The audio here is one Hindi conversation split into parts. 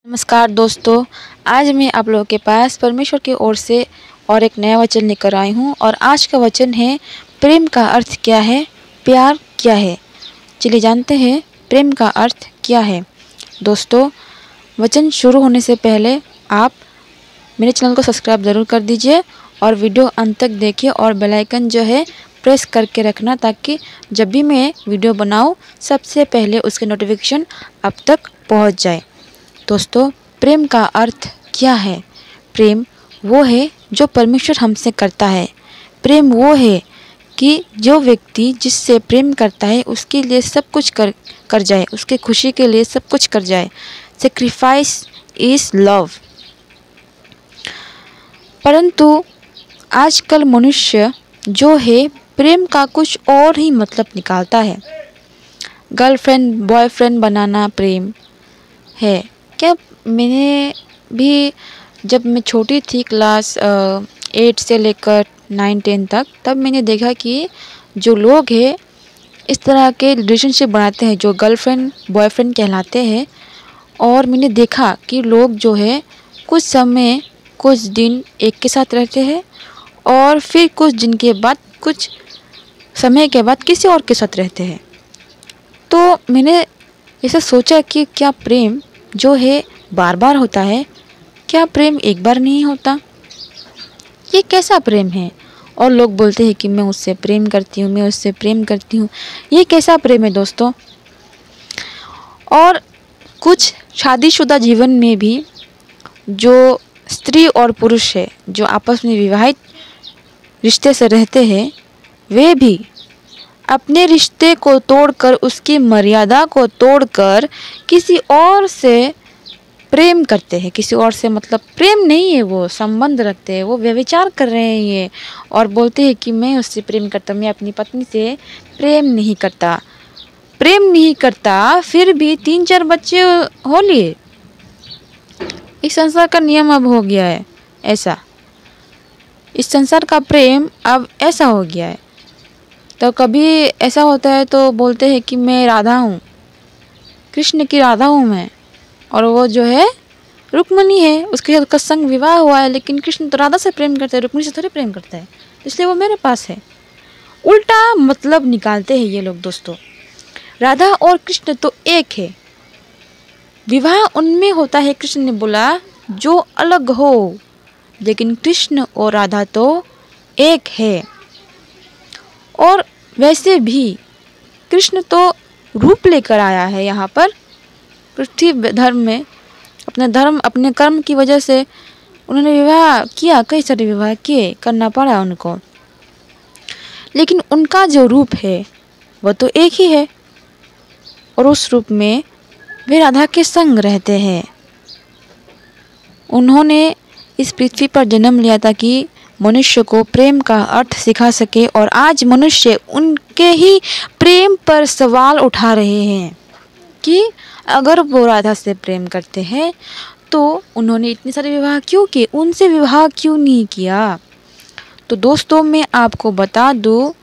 नमस्कार दोस्तों, आज मैं आप लोगों के पास परमेश्वर की ओर से और एक नया वचन लेकर आई हूँ। और आज का वचन है प्रेम का अर्थ क्या है, प्यार क्या है। चलिए जानते हैं प्रेम का अर्थ क्या है। दोस्तों, वचन शुरू होने से पहले आप मेरे चैनल को सब्सक्राइब ज़रूर कर दीजिए और वीडियो अंत तक देखिए और बेल आइकन जो है प्रेस करके रखना, ताकि जब भी मैं वीडियो बनाऊँ सबसे पहले उसके नोटिफिकेशन आप तक पहुँच जाए। दोस्तों, प्रेम का अर्थ क्या है। प्रेम वो है जो परमेश्वर हमसे करता है। प्रेम वो है कि जो व्यक्ति जिससे प्रेम करता है उसके लिए सब कुछ कर जाए, उसके खुशी के लिए सब कुछ कर जाए। Sacrifice is love. परंतु आजकल मनुष्य जो है प्रेम का कुछ और ही मतलब निकालता है। गर्लफ्रेंड बॉयफ्रेंड बनाना प्रेम है क्या। मैंने भी जब मैं छोटी थी, क्लास 8 से लेकर 9-10 तक, तब मैंने देखा कि जो लोग हैं इस तरह के रिलेशनशिप बनाते हैं जो गर्लफ्रेंड बॉयफ्रेंड कहलाते हैं। और मैंने देखा कि लोग जो है कुछ समय कुछ दिन एक के साथ रहते हैं और फिर कुछ दिन के बाद, कुछ समय के बाद किसी और के साथ रहते हैं। तो मैंने ऐसा सोचा कि क्या प्रेम जो है बार बार होता है, क्या प्रेम एक बार नहीं होता। ये कैसा प्रेम है। और लोग बोलते हैं कि मैं उससे प्रेम करती हूँ, मैं उससे प्रेम करती हूँ। ये कैसा प्रेम है दोस्तों। और कुछ शादीशुदा जीवन में भी जो स्त्री और पुरुष है जो आपस में विवाहित रिश्ते से रहते हैं, वे भी अपने रिश्ते को तोड़कर, उसकी मर्यादा को तोड़कर किसी और से प्रेम करते हैं। किसी और से मतलब प्रेम नहीं है, वो संबंध रखते हैं, वो व्यभिचार कर रहे हैं ये, और बोलते हैं कि मैं उससे प्रेम करता, मैं अपनी पत्नी से प्रेम नहीं करता। फिर भी 3-4 बच्चे हो लिए। इस संसार का नियम अब हो गया है ऐसा। इस संसार का प्रेम अब ऐसा हो गया है। तो कभी ऐसा होता है तो बोलते हैं कि मैं राधा हूँ, कृष्ण की राधा हूँ मैं, और वो जो है रुक्मिणी है, उसके साथ उसका संग विवाह हुआ है, लेकिन कृष्ण तो राधा से प्रेम करता है, रुक्मिणी से थोड़ी प्रेम करता है, इसलिए वो मेरे पास है। उल्टा मतलब निकालते हैं ये लोग। दोस्तों, राधा और कृष्ण तो एक है, विवाह उनमें होता है, कृष्ण ने बोला, जो अलग हो, लेकिन कृष्ण और राधा तो एक है। और वैसे भी कृष्ण तो रूप लेकर आया है यहाँ पर पृथ्वी धर्म में। अपने कर्म की वजह से उन्होंने विवाह किया, कई सारे विवाह किए, करना पड़ा उनको, लेकिन उनका जो रूप है वह तो एक ही है, और उस रूप में वे राधा के संग रहते हैं। उन्होंने इस पृथ्वी पर जन्म लिया ताकि मनुष्य को प्रेम का अर्थ सिखा सके, और आज मनुष्य उनके ही प्रेम पर सवाल उठा रहे हैं कि अगर वो राधा से प्रेम करते हैं तो उन्होंने इतने सारे विवाह क्यों किए, उनसे विवाह क्यों नहीं किया। तो दोस्तों, मैं आपको बता दूँ,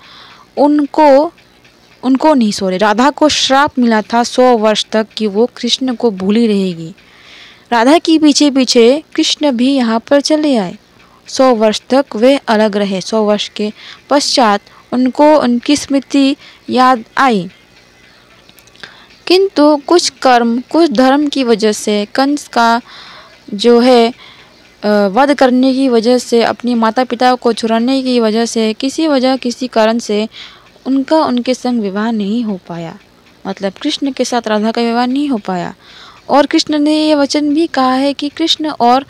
उनको नहीं, सॉरी, राधा को श्राप मिला था 100 वर्ष तक कि वो कृष्ण को भूली रहेगी। राधा की पीछे पीछे कृष्ण भी यहाँ पर चले आए। 100 वर्ष तक वे अलग रहे। 100 वर्ष के पश्चात उनको उनकी स्मृति याद आई, किंतु कुछ कर्म, कुछ धर्म की वजह से, कंस का जो है वध करने की वजह से, अपनी माता पिता को छुड़ाने की वजह से, किसी कारण से उनके संग विवाह नहीं हो पाया। मतलब कृष्ण के साथ राधा का विवाह नहीं हो पाया। और कृष्ण ने ये वचन भी कहा है कि कृष्ण और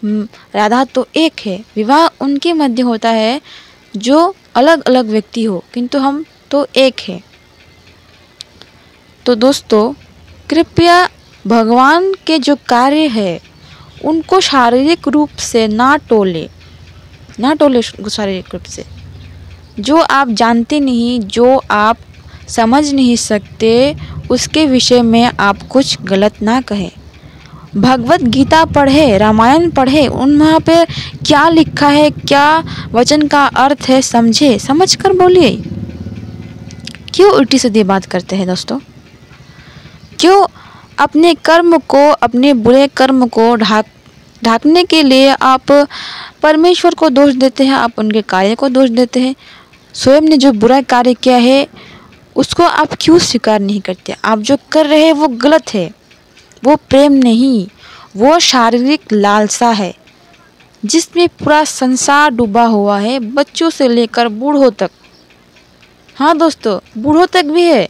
राधा तो एक है, विवाह उनके मध्य होता है जो अलग अलग व्यक्ति हो, किंतु हम तो एक है। तो दोस्तों, कृपया भगवान के जो कार्य है उनको शारीरिक रूप से ना टोले शारीरिक रूप से। जो आप जानते नहीं, जो आप समझ नहीं सकते, उसके विषय में आप कुछ गलत ना कहें। भगवत गीता पढ़े, रामायण पढ़े, वहाँ पे क्या लिखा है, क्या वचन का अर्थ है, समझ कर बोलिए। क्यों उल्टी सीधी बात करते हैं दोस्तों। क्यों अपने कर्म को, अपने बुरे कर्म को ढाकने के लिए आप परमेश्वर को दोष देते हैं, आप उनके कार्य को दोष देते हैं। स्वयं ने जो बुरा कार्य किया है उसको आप क्यों स्वीकार नहीं करते? आप जो कर रहे हैं वो गलत है, वो प्रेम नहीं, वो शारीरिक लालसा है जिसमें पूरा संसार डूबा हुआ है, बच्चों से लेकर बूढ़ों तक। हाँ दोस्तों, बूढ़ों तक भी है।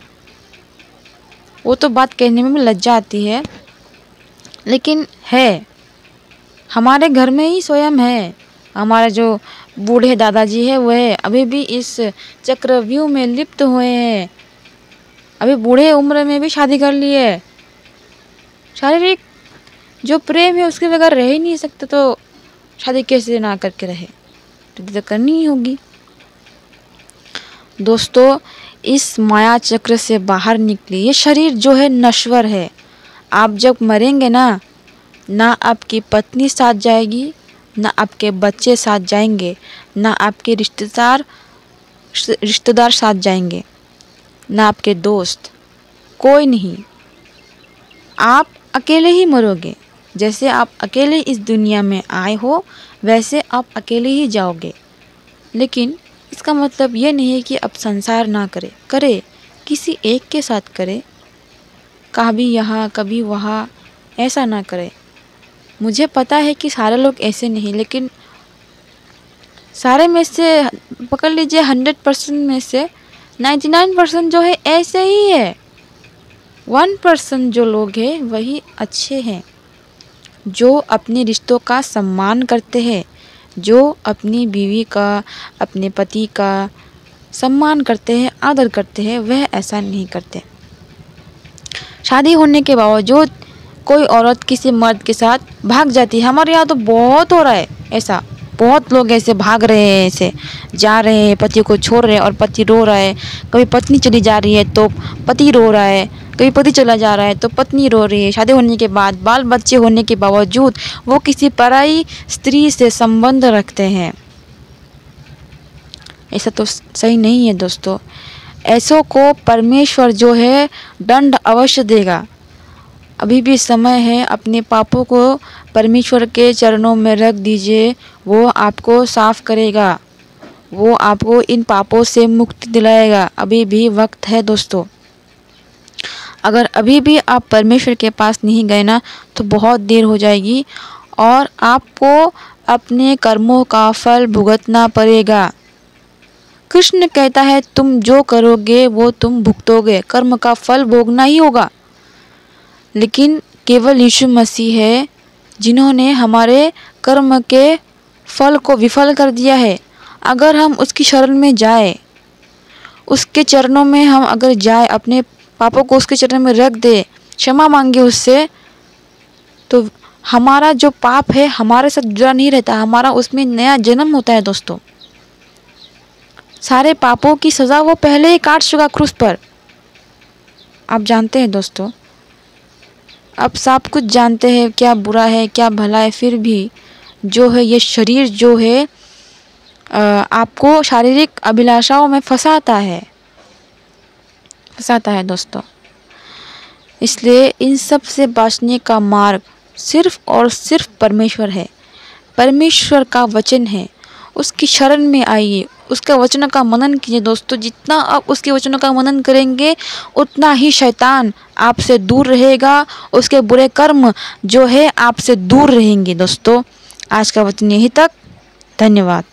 वो तो बात कहने में भी लज्जा आती है, लेकिन है, हमारे घर में ही स्वयं है। हमारे जो बूढ़े दादाजी है वह अभी भी इस चक्रव्यूह में लिप्त हुए हैं, अभी बूढ़े उम्र में भी शादी कर ली है। शारीरिक जो प्रेम है उसके बगैर रह ही नहीं सकते, तो शादी कैसे ना करके रहे? तो करनी ही होगी। दोस्तों, इस माया चक्र से बाहर निकलिए। ये शरीर जो है नश्वर है। आप जब मरेंगे ना आपकी पत्नी साथ जाएगी, ना आपके बच्चे साथ जाएंगे, ना आपके रिश्तेदार साथ जाएंगे, ना आपके दोस्त, कोई नहीं। आप अकेले ही मरोगे। जैसे आप अकेले इस दुनिया में आए हो वैसे आप अकेले ही जाओगे। लेकिन इसका मतलब ये नहीं है कि अब संसार ना करे, किसी एक के साथ करे, कभी यहाँ कभी वहाँ, ऐसा ना करे। मुझे पता है कि सारे लोग ऐसे नहीं, लेकिन सारे में से पकड़ लीजिए 100% में से 99% जो है ऐसे ही है। 1% जो लोग हैं वही अच्छे हैं, जो अपने रिश्तों का सम्मान करते हैं, जो अपनी बीवी का, अपने पति का सम्मान करते हैं, आदर करते हैं, वह ऐसा नहीं करते। शादी होने के बावजूद कोई औरत किसी मर्द के साथ भाग जाती है। हमारे यहाँ तो बहुत हो रहा है ऐसा, बहुत लोग ऐसे भाग रहे हैं, ऐसे जा रहे हैं, पति को छोड़ रहे हैं और पति रो रहा है। कभी पत्नी चली जा रही है तो पति रो रहा है, कभी पति चला जा रहा है तो पत्नी रो रही है। शादी होने के बाद, बाल बच्चे होने के बावजूद वो किसी पराई स्त्री से संबंध रखते हैं। ऐसा तो सही नहीं है दोस्तों। ऐसों को परमेश्वर जो है दंड अवश्य देगा। अभी भी समय है, अपने पापों को परमेश्वर के चरणों में रख दीजिए, वो आपको साफ करेगा, वो आपको इन पापों से मुक्ति दिलाएगा। अभी भी वक्त है दोस्तों। अगर अभी भी आप परमेश्वर के पास नहीं गए ना तो बहुत देर हो जाएगी और आपको अपने कर्मों का फल भुगतना पड़ेगा। कृष्ण कहता है तुम जो करोगे वो तुम भुगतोगे, कर्म का फल भोगना ही होगा। लेकिन केवल यीशु मसीह है जिन्होंने हमारे कर्म के फल को विफल कर दिया है। अगर हम उसकी शरण में जाए, उसके चरणों में हम अगर जाए, अपने पापों को उसके चरणों में रख दे, क्षमा मांगे उससे, तो हमारा जो पाप है हमारे साथ जुड़ा नहीं रहता, हमारा उसमें नया जन्म होता है दोस्तों। सारे पापों की सज़ा वो पहले ही काट चुका क्रूस पर। आप जानते हैं दोस्तों, अब सब कुछ जानते हैं क्या बुरा है क्या भला है, फिर भी जो है ये शरीर जो है आपको शारीरिक अभिलाषाओं में फंसाता है दोस्तों। इसलिए इन सब से बचने का मार्ग सिर्फ और सिर्फ परमेश्वर है। परमेश्वर का वचन है, उसकी शरण में आइए, उसके वचनों का मनन कीजिए दोस्तों। जितना आप उसके वचनों का मनन करेंगे उतना ही शैतान आपसे दूर रहेगा, उसके बुरे कर्म जो है आपसे दूर रहेंगे दोस्तों। आज का वचन यहीं तक। धन्यवाद।